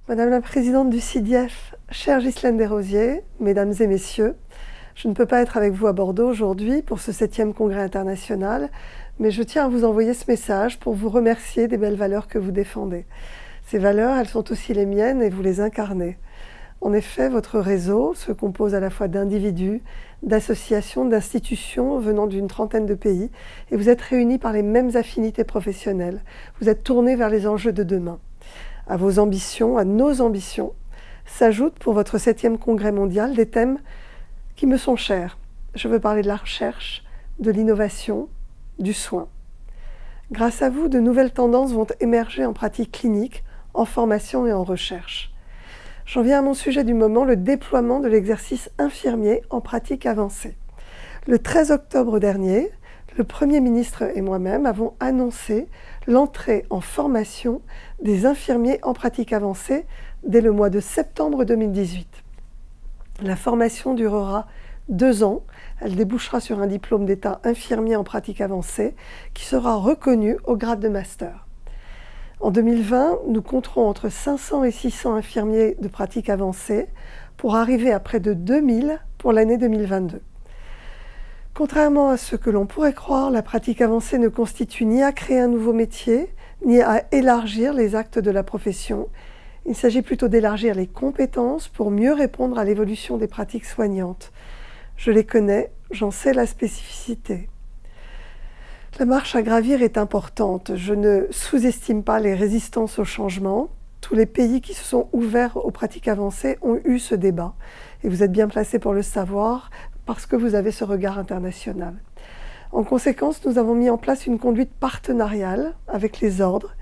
Madame la présidente du CIDIEF, chère Ghislaine Desrosiers, mesdames et messieurs, je ne peux pas être avec vous à Bordeaux aujourd'hui pour ce 7e congrès international, mais je tiens à vous envoyer ce message pour vous remercier des belles valeurs que vous défendez. Ces valeurs, elles sont aussi les miennes et vous les incarnez. En effet, votre réseau se compose à la fois d'individus, d'associations, d'institutions venant d'une trentaine de pays et vous êtes réunis par les mêmes affinités professionnelles. Vous êtes tournés vers les enjeux de demain. À vos ambitions, à nos ambitions, s'ajoutent pour votre 7e congrès mondial des thèmes qui me sont chers. Je veux parler de la recherche, de l'innovation, du soin. Grâce à vous, de nouvelles tendances vont émerger en pratique clinique, en formation et en recherche. J'en viens à mon sujet du moment, le déploiement de l'exercice infirmier en pratique avancée. Le 13 octobre dernier, le Premier ministre et moi-même avons annoncé l'entrée en formation des infirmiers en pratique avancée dès le mois de septembre 2018. La formation durera 2 ans. Elle débouchera sur un diplôme d'état infirmier en pratique avancée qui sera reconnu au grade de master. En 2020, nous compterons entre 500 et 600 infirmiers de pratique avancée pour arriver à près de 2000 pour l'année 2022. Contrairement à ce que l'on pourrait croire, la pratique avancée ne constitue ni à créer un nouveau métier, ni à élargir les actes de la profession. Il s'agit plutôt d'élargir les compétences pour mieux répondre à l'évolution des pratiques soignantes. Je les connais, j'en sais la spécificité. La marche à gravir est importante. Je ne sous-estime pas les résistances au changement. Tous les pays qui se sont ouverts aux pratiques avancées ont eu ce débat. Et vous êtes bien placés pour le savoir parce que vous avez ce regard international. En conséquence, nous avons mis en place une conduite partenariale avec les ordres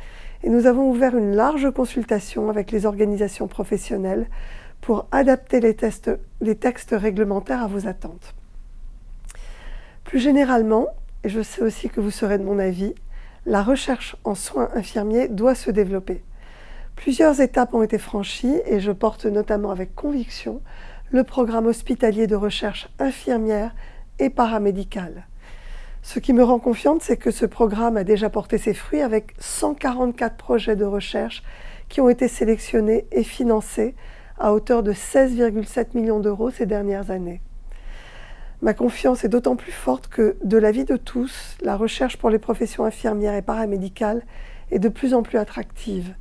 et nous avons ouvert une large consultation avec les organisations professionnelles pour adapter les textes réglementaires à vos attentes. Plus généralement, et je sais aussi que vous serez de mon avis, la recherche en soins infirmiers doit se développer. Plusieurs étapes ont été franchies et je porte notamment avec conviction le programme hospitalier de recherche infirmière et paramédicale. Ce qui me rend confiante, c'est que ce programme a déjà porté ses fruits avec 144 projets de recherche qui ont été sélectionnés et financés à hauteur de 16,7 millions d'euros ces dernières années. Ma confiance est d'autant plus forte que, de l'avis de tous, la recherche pour les professions infirmières et paramédicales est de plus en plus attractive.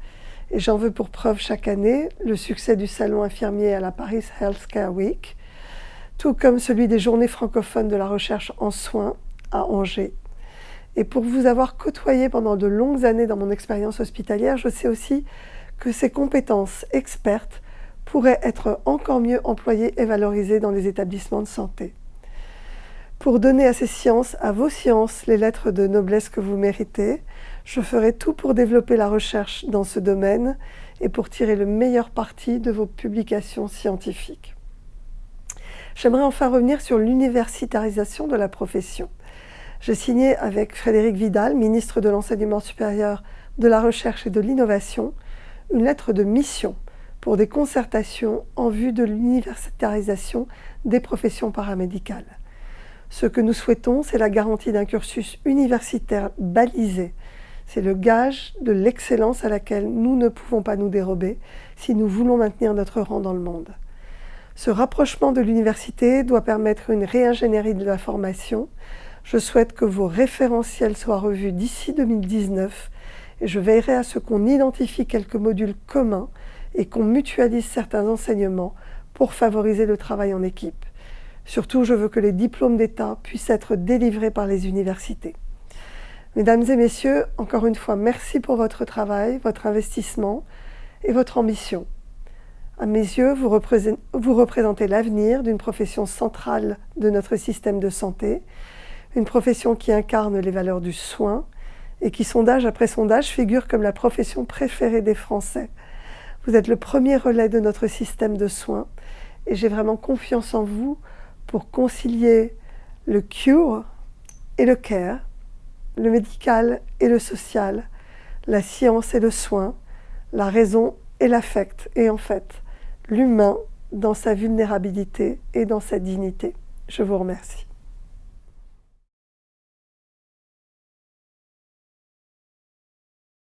Et j'en veux pour preuve chaque année le succès du salon infirmier à la Paris Healthcare Week, tout comme celui des journées francophones de la recherche en soins à Angers. Et pour vous avoir côtoyé pendant de longues années dans mon expérience hospitalière, je sais aussi que ces compétences expertes pourraient être encore mieux employées et valorisées dans les établissements de santé. Pour donner à ces sciences, à vos sciences, les lettres de noblesse que vous méritez, je ferai tout pour développer la recherche dans ce domaine et pour tirer le meilleur parti de vos publications scientifiques. J'aimerais enfin revenir sur l'universitarisation de la profession. J'ai signé avec Frédérique Vidal, ministre de l'Enseignement supérieur, de la Recherche et de l'Innovation, une lettre de mission pour des concertations en vue de l'universitarisation des professions paramédicales. Ce que nous souhaitons, c'est la garantie d'un cursus universitaire balisé. C'est le gage de l'excellence à laquelle nous ne pouvons pas nous dérober si nous voulons maintenir notre rang dans le monde. Ce rapprochement de l'université doit permettre une réingénierie de la formation. Je souhaite que vos référentiels soient revus d'ici 2019 et je veillerai à ce qu'on identifie quelques modules communs et qu'on mutualise certains enseignements pour favoriser le travail en équipe. Surtout, je veux que les diplômes d'État puissent être délivrés par les universités. Mesdames et messieurs, encore une fois, merci pour votre travail, votre investissement et votre ambition. À mes yeux, vous représentez l'avenir d'une profession centrale de notre système de santé, une profession qui incarne les valeurs du soin et qui, sondage après sondage, figure comme la profession préférée des Français. Vous êtes le premier relais de notre système de soins et j'ai vraiment confiance en vous pour concilier le cure et le care, le médical et le social, la science et le soin, la raison et l'affect, et en fait, l'humain dans sa vulnérabilité et dans sa dignité. Je vous remercie.